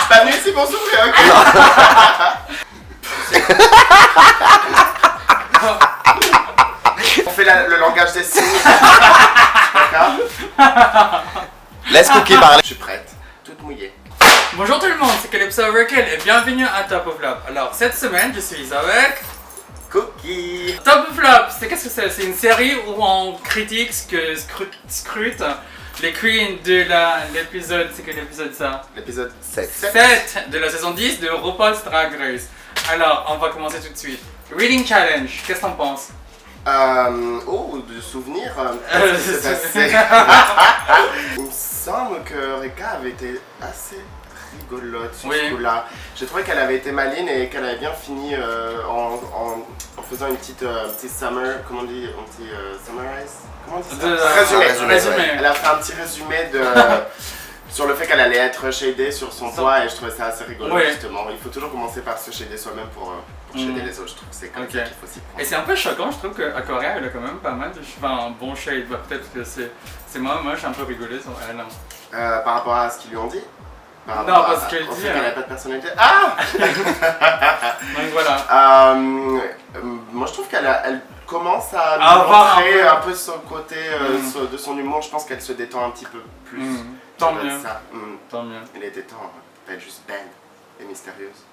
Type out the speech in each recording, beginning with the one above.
T'as venu ici pour souffrir, ok. On fait le langage des signes. D'accord. Laisse Cookie parler. Je suis prête, toute mouillée. Bonjour tout le monde, c'est Calypso Overkill et bienvenue à Top of Flop. Alors cette semaine je suis avec Cookie. Top of Flop. Qu'est-ce que c'est? C'est une série où on critique scrute les queens de l'épisode, c'est quel épisode ça? L'épisode 7. 7 de la saison 10 de RuPaul's Drag Race. Alors on va commencer tout de suite. Reading Challenge, qu'est-ce que t'en penses? De souvenirs. Qu'est-ce qui s'est passé? Il me semble que Reka avait été assez rigolote sur ce coup-là. J'ai trouvé qu'elle avait été maline et qu'elle avait bien fini en faisant une petite summer, comment on dit, summarize? Comment on dit ça? Résumé. Elle a fait un petit résumé de sur le fait qu'elle allait être shadée sur son toit et je trouvais ça assez rigolo justement. Il faut toujours commencer par se shader soi-même pour shader les autres. Je trouve que c'est comme ça qu'il faut s'y prendre. Et c'est un peu choquant, je trouve qu'à Corée elle a quand même pas mal de un bon shade. Peut-être que c'est moi j'ai un peu rigolé sur elle. Par rapport à ce qu'ils lui ont dit? Non, parce qu'elle dit qu'elle n'avait pas de personnalité. Ah. Donc voilà. Moi je trouve qu'elle commence à montrer un peu son côté de son humour. Je pense qu'elle se détend un petit peu plus. Tant mieux. Tant mieux. Il était temps d'être juste belle et mystérieuse.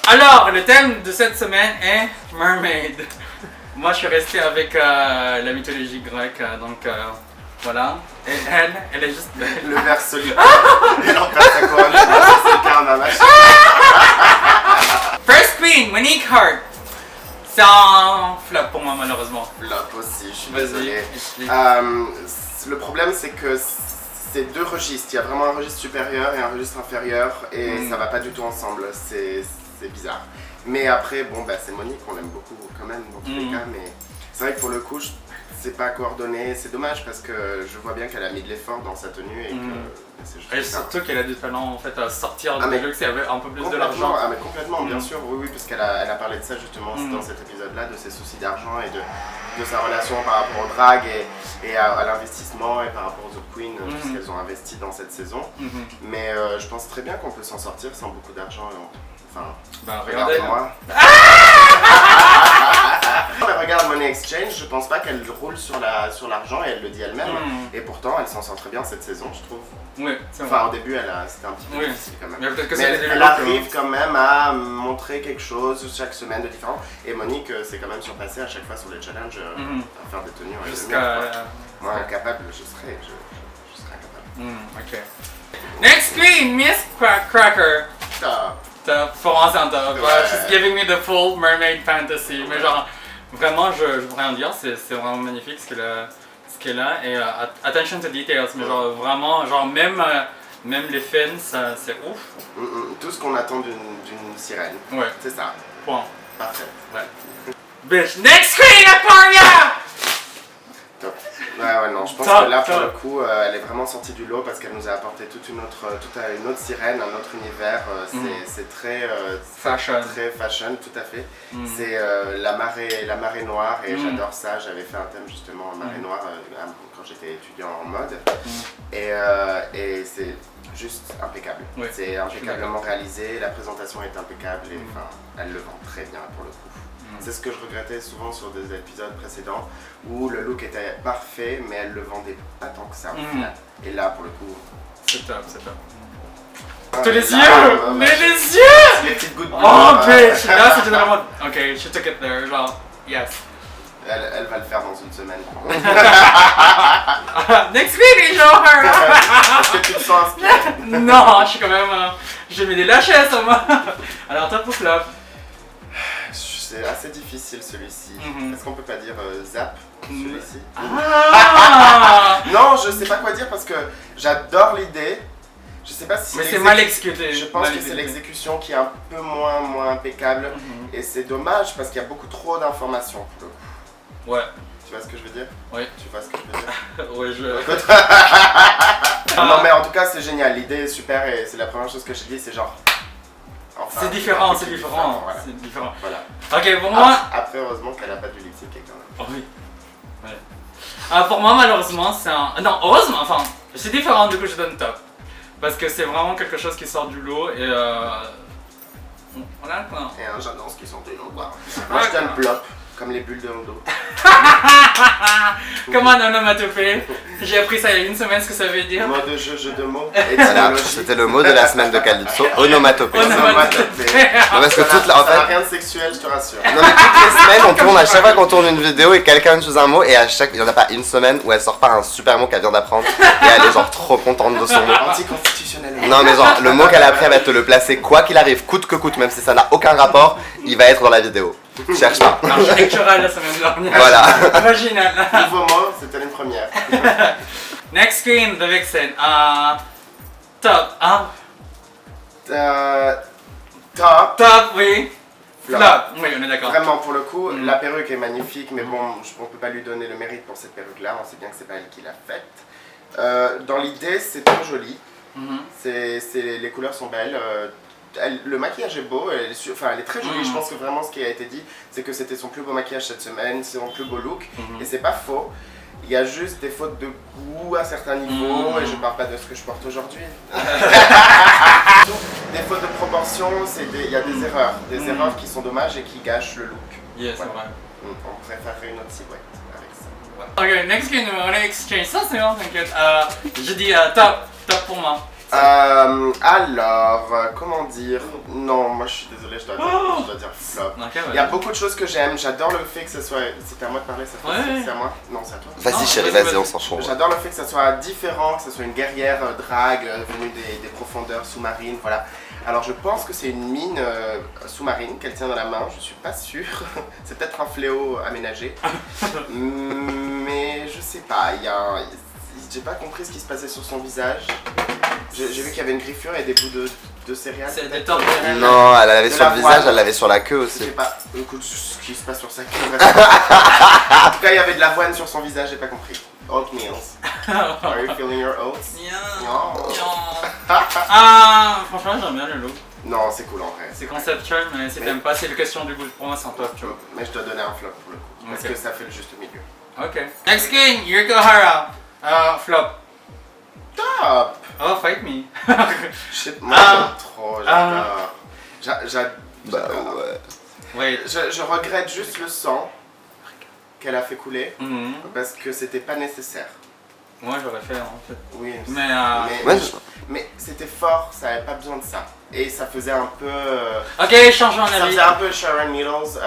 Alors, le thème de cette semaine est Mermaid. Moi, je suis resté avec la mythologie grecque, donc voilà. Et elle est juste belle. Le verre solitaire. Elle en passe sa couronne. C'est le karma, machin. First Queen, Monique Hart. C'est un flop pour moi, malheureusement. Flop aussi, je suis désolé. Explique. Le problème, c'est que c'est deux registres. Il y a vraiment un registre supérieur et un registre inférieur et ça va pas du tout ensemble. C'est bizarre. Mais après, bon, c'est Monique, on l'aime beaucoup quand même dans tous les cas. Mais c'est vrai que pour le coup, c'est pas coordonné. C'est dommage parce que je vois bien qu'elle a mis de l'effort dans sa tenue et que c'est juste. Et surtout qu'elle a du talent en fait à sortir de luxe et avait un peu plus de l'argent. Ah mais complètement, bien sûr, oui, parce qu'elle a parlé de ça justement dans cet épisode-là, de ses soucis d'argent et de sa relation par rapport au drag et à l'investissement et par rapport aux autres queens, puisqu'elles ont investi dans cette saison. Mais je pense très bien qu'on peut s'en sortir sans beaucoup d'argent. Enfin, regardez-moi. Regarde Money Exchange, je pense pas qu'elle roule sur l'argent et elle le dit elle-même. Et pourtant, elle s'en sort très bien cette saison, je trouve. Oui, c'est vrai. Enfin, au début, c'était un petit peu difficile quand même. Mais elle arrive quand même à montrer quelque chose chaque semaine de différent. Et Monique s'est quand même surpassée à chaque fois sur les challenges à faire des tenues. Moi, incapable, je serais incapable. Ok. Next queen, Miss Cracker. Top. Pour moi, c'est un top. She's giving me the full mermaid fantasy. Mais genre, vraiment, je veux rien dire, c'est vraiment magnifique ce qu'elle a. Et attention to details, mais genre vraiment, genre même les fins, c'est ouf. Tout ce qu'on attend d'une sirène. Ouais. C'est ça. Point. Parfait. Ouais. Bitch, next queen, Aquaria! Top. Ouais, non, je pense que là, pour le coup, elle est vraiment sortie du lot parce qu'elle nous a apporté toute une autre sirène, un autre univers. C'est très fashion. Très fashion, tout à fait. C'est la marée noire et j'adore ça. J'avais fait un thème justement en marée noire quand j'étais étudiant en mode. Et c'est juste impeccable. C'est impeccablement réalisé, la présentation est impeccable et elle le vend très bien pour le coup. C'est ce que je regrettais souvent sur des épisodes précédents où le look était parfait mais elle le vendait pas tant que ça au final. Et là pour le coup... C'est top. Tous les yeux! Mais les yeux! Les petites gouttes bleues. Oh bitch! Là c'était vraiment... Ok, she took it there, genre... Yes. Elle va le faire dans une semaine. Next week, genre her! Est-ce que tu te sens inspiré? Non, je suis quand même... j'ai mis des lâches à moi. Alors top ou flop? C'est assez difficile celui-ci. Est-ce qu'on peut pas dire zap celui-ci? Non, je sais pas quoi dire parce que j'adore l'idée. Je sais pas si mais c'est mal exécuté. Je pense que c'est l'exécution qui est un peu moins impeccable. Et c'est dommage parce qu'il y a beaucoup trop d'informations pour le coup. Ouais. Tu vois ce que je veux dire? Oui. Tu vois ce que je veux dire? Oui, Non mais en tout cas c'est génial. L'idée est super et c'est la première chose que j'ai dit, c'est genre... Enfin, c'est différent. Voilà. C'est différent. Voilà. Ok, pour moi... Après, heureusement qu'elle a pas du lip-sync quand même. Oh oui. Ouais. Pour moi, malheureusement, c'est un... Non, heureusement, enfin, c'est différent, du coup je donne top. Parce que c'est vraiment quelque chose qui sort du lot et voilà quoi. Et j'adore ce qui sont des noms. Moi je donne plop, comme les bulles de l'eau. Comment un onomatopée? J'ai appris ça il y a une semaine, ce que ça veut dire. Mot de jeu de mots. Voilà, c'était le mot de la semaine de Calypso, onomatopée. Onomatopée. Non, parce que Ça n'a fait, rien de sexuel, je te rassure. non, mais toutes les semaines, on tourne, à chaque fois qu'on tourne une vidéo et quelqu'un utilise un mot, et il n'y en a pas une semaine où elle sort pas un super mot qu'elle vient d'apprendre, et elle est genre trop contente de son mot. Anticonstitutionnel. Non, mais genre, le mot qu'elle a appris, elle va te le placer quoi qu'il arrive, coûte que coûte, même si ça n'a aucun rapport, il va être dans la vidéo. Cherche pas. Architectural la semaine dernière. Voilà. Original. Nouveau mot, c'était une première. Next screen, The Vixen. Top. Top. Top, oui. Flop. Flop. Oui, on est d'accord. Vraiment, pour le coup, la perruque est magnifique, mais bon, on peut pas lui donner le mérite pour cette perruque-là, on sait bien que c'est pas elle qui l'a faite. Dans l'idée, c'est trop joli. Les couleurs sont belles. Le maquillage est beau, elle est très jolie. Je pense que vraiment ce qui a été dit, c'est que c'était son plus beau maquillage cette semaine, c'est son plus beau look, et c'est pas faux. Il y a juste des fautes de goût à certains niveaux, et je parle pas de ce que je porte aujourd'hui. Des fautes de proportion, il y a des erreurs. Des erreurs qui sont dommages et qui gâchent le look. Yes, Voilà. c'est vrai. On préférerait une autre silhouette avec ça. Ok, next screen, on est exchange. Ça, c'est bon, t'inquiète. Je dis top. Top pour moi. Alors, comment dire? Non, moi je suis désolé, je dois dire flop. Ok, ouais. Il y a beaucoup de choses que j'aime, j'adore le fait que ce soit... C'était à moi de parler cette fois, Ouais. c'est à moi? Non, c'est à toi. Vas-y, Non, chérie, vas-y, vas-y, on s'en fout. J'adore le fait que ça soit différent, que ce soit une guerrière drague venue des profondeurs sous-marines, voilà. Alors je pense que c'est une mine sous-marine qu'elle tient dans la main, je suis pas sûre. C'est peut-être un fléau aménagé. Mais je sais pas, j'ai pas compris ce qui se passait sur son visage. J'ai vu qu'il y avait une griffure et des bouts de céréales. C'est des peut-être. torts de Non, elle l'avait De sur la le visage, voile. elle l'avait sur la queue Je aussi. sais pas, écoute, ce qui se passe sur sa queue. En tout cas, il y avait de l'avoine sur son visage, j'ai pas compris. Oatmeal. Are you feeling your oats? Non. Franchement, j'aime bien le look. Non, c'est cool en vrai. C'est conceptuel, mais si t'aimes pas, c'est une question du goût. Pour moi, c'est un top, tu vois. Mais je dois donner un flop pour le coup. Parce Ok. que ça fait le juste milieu. Ok. Next screen, Yuriko Hara. Flop. Top! Oh, fight me. Shit, moi j'aime trop, j'adore. Bah J'adore. ouais. Wait. Je regrette juste le sang qu'elle a fait couler Mhm. parce que c'était pas nécessaire. Moi, j'aurais fait en fait. Oui, Mais Ouais, c'était fort, ça avait pas besoin de ça. Et ça faisait un peu. ok, changeons Ça d'avis. faisait un peu Sharon Needles,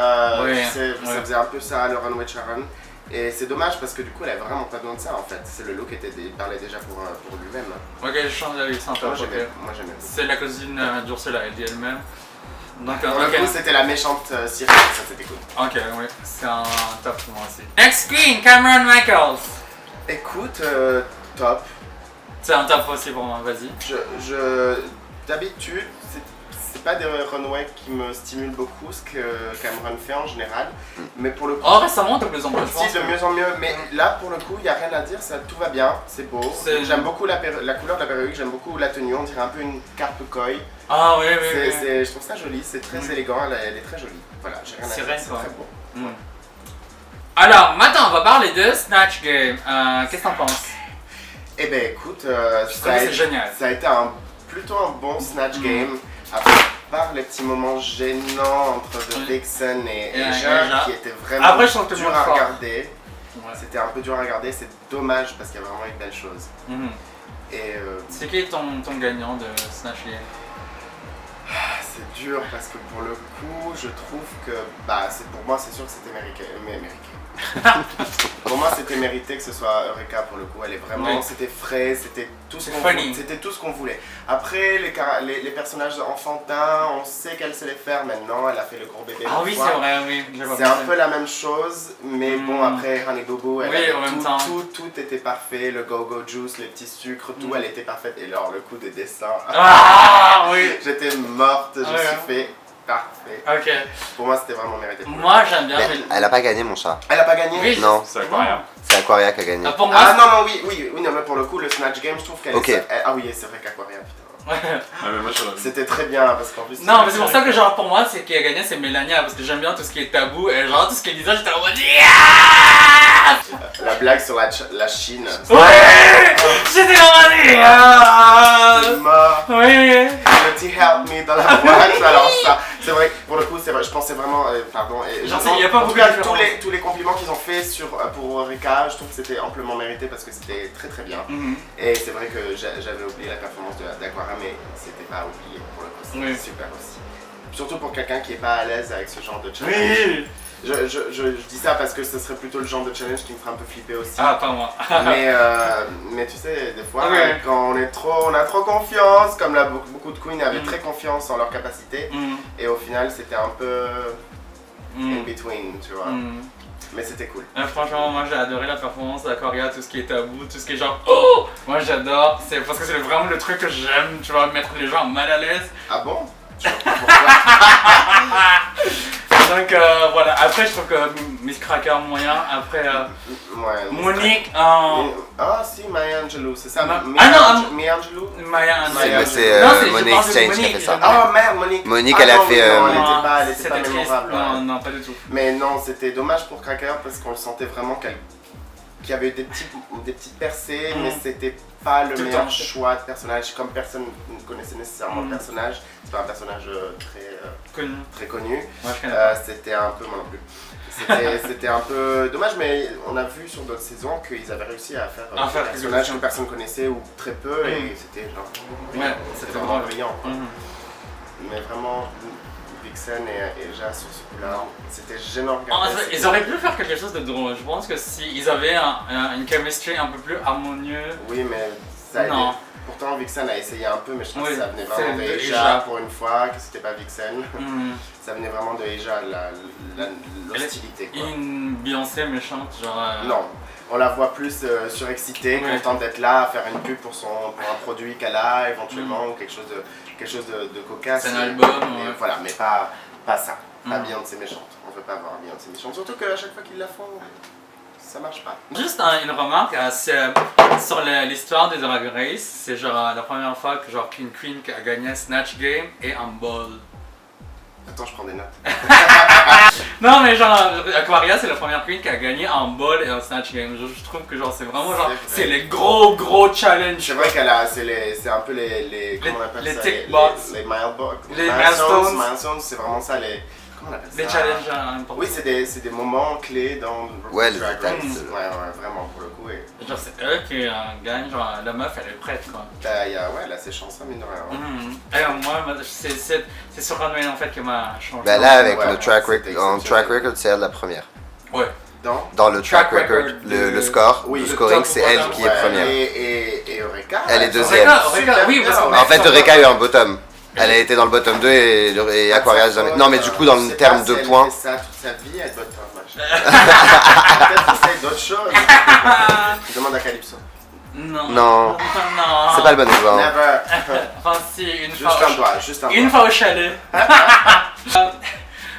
Oui, tu sais, ça ouais. faisait un peu ça, le runway de Sharon. Et c'est dommage parce que du coup elle avait vraiment pas besoin de ça en fait. C'est le look il parlait déjà pour lui-même. Ok, je change d'avis, c'est un top. Moi ok. j'aimais beaucoup. C'est la cousine d'Ursula, elle dit elle-même. Donc, Pour le ok. coup c'était la méchante Cyril, ça c'était cool. Ok, oui, c'est un top pour moi aussi. Next screen, Cameron Michaels. Écoute, top. C'est un top aussi pour moi, vas-y. D'habitude, c'est pas des runways qui me stimulent beaucoup, ce que Cameron fait en général. Mais pour le coup, Oh, récemment, de plus en plus, je pense. si, de mieux en mieux. Mais là, pour le coup, il n'y a rien à dire, tout va bien, c'est beau. C'est- J'aime beaucoup la couleur de la perruque, j'aime beaucoup la tenue, on dirait un peu une carpe koi. Ah, oui, oui, oui. Je trouve ça joli, c'est très élégant, elle est très jolie. Voilà, j'ai rien à C'est dire, vrai, c'est quoi. très beau. Mm. Alors, maintenant, on va parler de Snatch Game. Qu'est-ce que t'en penses? Eh ben écoute, Je trouve que c'est génial. ça a été plutôt un bon Snatch Game. À part les petits moments gênants entre The Vixen et Et Asia, qui étaient vraiment Après, je trouve que dur le à fort. regarder. Ouais. C'était un peu dur à regarder, c'est dommage parce qu'il y a vraiment eu de belles choses. Mhm. Et C'est qui ton gagnant de Snatch Game? c'est dur parce que pour le coup, je trouve que pour moi, c'est sûr que c'était mérité. Pour moi, c'était mérité que ce soit Eureka pour le coup. Elle est vraiment, Oui. c'était frais, c'était tout ce C'est qu'on funny. voulait. C'était tout ce qu'on voulait. Après, les personnages enfantins, on sait qu'elle sait les faire maintenant. Elle a fait le gros bébé. Ah une oui, fois. c'est vrai, oui. j'ai pas C'est un pensé. peu la même chose, mais bon, après Honey Boo Boo, elle Oui, avait en même temps. tout était parfait. Le go-go juice, les petits sucres, tout, elle était parfaite. Et alors, le coup de dessin, Ah oui. j'étais morte, je Ouais. suis fait parfait. Ok. Pour moi, c'était vraiment mérité. Moi, j'aime bien. Mais elle a pas gagné, mon chat. Elle a pas gagné? Oui, Non. c'est incroyable. C'est Aquaria qui a gagné. Pour moi, Ah non, oui, non, mais pour le coup, le Snatch Game, je trouve qu'elle Ok. est... Ah oui, c'est vrai qu'Aquaria, putain. Ouais. mais moi, je C'était très bien parce qu'en plus. Non, mais c'est pour ça que genre pour moi, c'est qui a gagné, c'est Mélania parce que j'aime bien tout ce qui est tabou et genre tout ce qui est Lisa, j'étais en mode La blague sur la Chine. ouais, j'étais en mode C'est mort. oui. Petit help me dans la boîte. Alors ça, c'est vrai que pour le coup, c'est vrai, je pensais vraiment, pardon. Et Genre, il y a pas en beaucoup tout cas, de différence. tous les compliments qu'ils ont fait pour Eureka, je trouve que c'était amplement mérité parce que c'était très très bien. Et c'est vrai que j'avais oublié la performance d'Aquara, mais c'était pas oublié pour le coup. C'était super aussi. Surtout pour quelqu'un qui est pas à l'aise avec ce genre de challenge. Oui. Je dis ça parce que ce serait plutôt le genre de challenge qui me ferait un peu flipper aussi. Ah, pas moi. mais tu sais, des fois, quand on a trop confiance, comme là, beaucoup de queens avaient très confiance en leur capacité, et au final, c'était un peu in between, tu vois. Mais c'était cool. Franchement, moi j'ai adoré la performance d'Aquaria, tout ce qui est tabou, tout ce qui est genre oh! Moi j'adore, c'est parce que c'est vraiment le truc que j'aime, tu vois, mettre les gens mal à l'aise. Ah bon? Je sais pas pourquoi. Donc voilà, après je trouve que Miss Cracker moyen, après Ouais, Monique, Ah si, Maya Angelou, c'est ça? Maya Angelou? Maya C'est Non, c'est- je Money pense que c'est Exchange qui a fait Monique. ça. Ah merde, Monique! Monique, Ah, elle a non, fait, oui, non, Non, elle était pas c'était triste. mémorable. Non, Ouais. non, pas du tout. Mais non, c'était dommage pour Cracker parce qu'on le sentait vraiment qu'il y avait des petites percées, mais c'était pas le Tout le meilleur temps. choix de personnage. Comme personne ne connaissait nécessairement le personnage, c'est pas un personnage Connu. très connu. Moi je connais pas. C'était un peu, moi non plus. C'était un peu dommage, mais on a vu sur d'autres saisons qu'ils avaient réussi à faire À des faire personnages quelque que personne connaissait ou très peu, et c'était genre. Ouais, C'était c'était vraiment drôle. brillant. Quoi. Mhm. Mais vraiment, Vixen et Ja sur ce coup-là, c'était gênant. de En regarder, fait, c'était- ils auraient pu faire quelque chose de drôle. Je pense que s'ils avaient une chemistry un peu plus harmonieuse. Oui, mais ça a Non. été- Pourtant, Vixen a essayé un peu, mais je pense Oui, que ça venait c'est vraiment de de Eja Eja. pour une fois, que c'était pas Vixen. Mhm. Ça venait vraiment de Eja, l'hostilité. Et Quoi. une Beyoncé méchante, genre. Non, on la voit plus surexcitée, Ouais. contente d'être là, à faire une pub pour un produit qu'elle a éventuellement, ou quelque chose de cocasse. C'est un album, Mais ouais. voilà, mais pas ça. Pas Mhm. Beyoncé méchante. On veut pas avoir Beyoncé méchante. Surtout qu'à chaque fois qu'ils la font, ça marche pas. Juste une remarque sur l'histoire des Drag Race, c'est genre la première fois que genre qu'une queen qui a gagné Snatch Game et un ball. Attends, je prends des notes. Non mais genre Aquaria c'est la première queen qui a gagné un ball et un Snatch Game. Je trouve que genre c'est vraiment genre C'est c'est les gros challenges. C'est vrai qu'elle a, c'est un peu les comment on appelle les ça, tick box. les Les milestones. milestones, c'est vraiment ça comment on appelle Des ça? challenges importants. Oui, c'est des moments clés dans Ouais, les Drag étapes. Race. Ouais, vraiment pour le coup. Et Genre c'est eux qui gagnent, genre la meuf elle est prête quoi. elle a ses chansons mine de rien. Hein. Et moi c'est sur Runway en fait qui m'a changé. Bah là, avec Ouais, le track c'était record, en exceptionnel. track record, c'est elle la première. Ouais. Dans Le track Track record, record, le score, oui, le le scoring, top c'est elle bottom. qui est première. Et Eureka. Elle est sont deuxième. Eureka, oui, parce qu'on En fait, Eureka a eu un bottom. Elle a été dans le bottom 2 et Aquaria jamais. Non, mais du coup, dans le terme de points. Elle fait ça toute sa vie, elle botte pas Peut-être qu'elle essaye d'autres choses. Je demande à Calypso. Non. Non. Non. C'est pas le bon exemple. Never. Enfin si, une Juste fois. un doigt, juste un doigt. Une fois au chalet.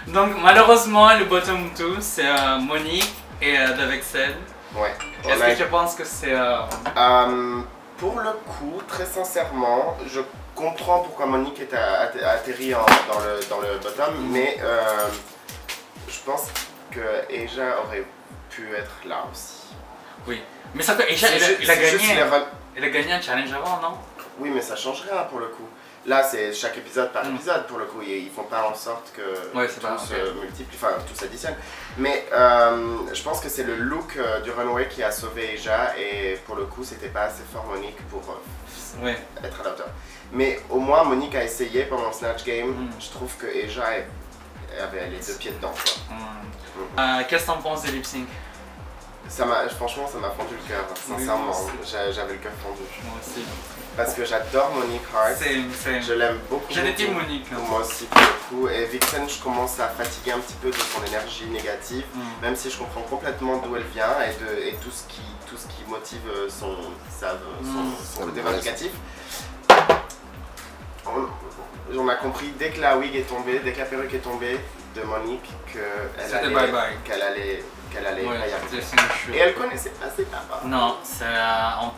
Donc malheureusement le bottom 2 c'est Monique et The Vixen. Ouais. Est-ce que tu penses que c'est Pour le coup, très sincèrement, je comprends pourquoi Monique est atterrie dans le bottom, mais je pense que Eja aurait pu être là aussi. Oui. Mais ça peut. Il a C'est juste gagné. les run- Il a gagné un challenge avant, non? Oui, mais ça change rien pour le coup. Là, c'est chaque épisode par épisode pour le coup. Ils font pas en sorte que Ouais, c'est tout pas se vrai. multiplie, enfin tout s'additionne. Mais je pense que c'est le look du runway qui a sauvé Eja et pour le coup, c'était pas assez fort Monique pour Oui. être à la hauteur. Mais au moins, Monique a essayé pendant le Snatch Game. Je trouve que Eja avait les deux pieds dedans. Quoi. Qu'est-ce que t'en penses des lip sync? Franchement, ça m'a fendu le cœur, sincèrement. moi aussi. J'avais le cœur fendu. Moi aussi. Parce que j'adore Monique Hart. Je l'aime beaucoup. J'ai des beaucoup. team Monique. Hein. Moi aussi pour le coup. Et Vixen, je commence à fatiguer un petit peu de son énergie négative, même si je comprends complètement d'où elle vient et tout ce qui motive son côté vindicatif. On a compris dès que la wig est tombée, dès que la perruque est tombée de Monique qu'elle allait Ouais, paillarder. c'est une chute. Et elle connaissait pas ses papas. Non,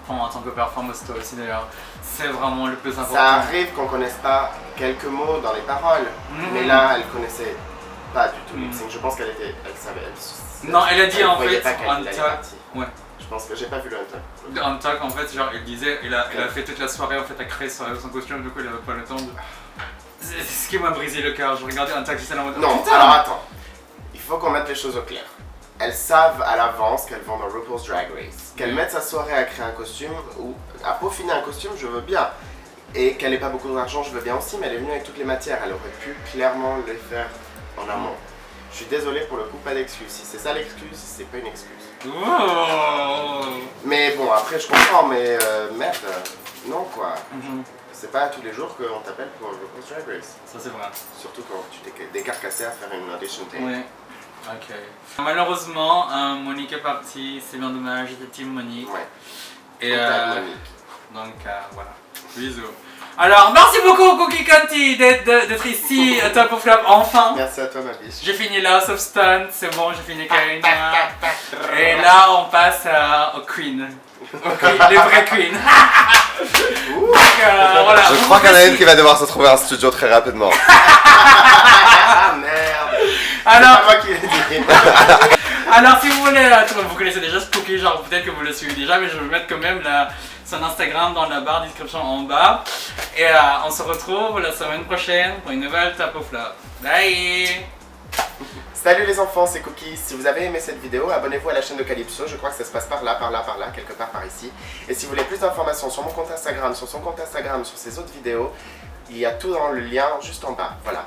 en tant que performeuse toi aussi d'ailleurs. C'est vraiment le plus important. Ça arrive qu'on connaisse pas quelques mots dans les paroles, mais là, elle connaissait pas du tout lip sync. Je pense qu'elle savait. Non, elle a dit en voyait fait pas qu'elle en allait talk. partir. Ouais. Je pense que j'ai pas vu le talk. En talk, en fait, genre, elle disait, elle a fait toute la soirée, en fait, à créer son costume, du coup, elle avait pas le temps de. C'est ce qui m'a brisé le cœur. Je regardais un talk, j'étais là en mode. Non, putain. alors attends. Il faut qu'on mette les choses au clair. Elles savent à l'avance qu'elles vont dans RuPaul's Drag Race. Qu'elle mette sa soirée à créer un costume ou à peaufiner un costume, je veux bien. Et qu'elle n'ait pas beaucoup d'argent, je veux bien aussi, mais elle est venue avec toutes les matières. Elle aurait pu clairement les faire en amont. Je suis désolé pour le coup, pas d'excuse. Si c'est ça l'excuse, c'est pas une excuse. Oh. Mais bon, après je comprends, mais merde, non quoi. C'est pas tous les jours qu'on t'appelle pour RuPaul's Drag Race. Ça, c'est vrai. Surtout quand tu t'es décarcassé à faire une audition tape. Oui. Ok. Malheureusement, Monique est partie, c'est bien dommage, j'étais team Monique. Ouais. Et Monique. donc voilà. Bisous. Alors, merci beaucoup Cookie Conti d'être ici à Top of Flop enfin. Merci à toi ma biche. J'ai fini là, sauf Stunt, c'est bon, j'ai fini Karina. Et là, on passe aux Queens. Les vraies Queens. Donc, voilà. Je crois qu'il y en a une qui va devoir se trouver un studio très rapidement. Ah merde. Alors, C'est pas moi qui l'ai dit. alors, si vous voulez, vous connaissez déjà Spooky, genre peut-être que vous le suivez déjà, mais je vais mettre quand même son Instagram dans la barre description en bas. Et on se retrouve la semaine prochaine pour une nouvelle Top of Flop. Bye! Salut les enfants, c'est Cookie. Si vous avez aimé cette vidéo, abonnez-vous à la chaîne de Calypso. Je crois que ça se passe par là, quelque part par ici. Et si vous voulez plus d'informations sur mon compte Instagram, sur son compte Instagram, sur ses autres vidéos, il y a tout dans le lien juste en bas. Voilà.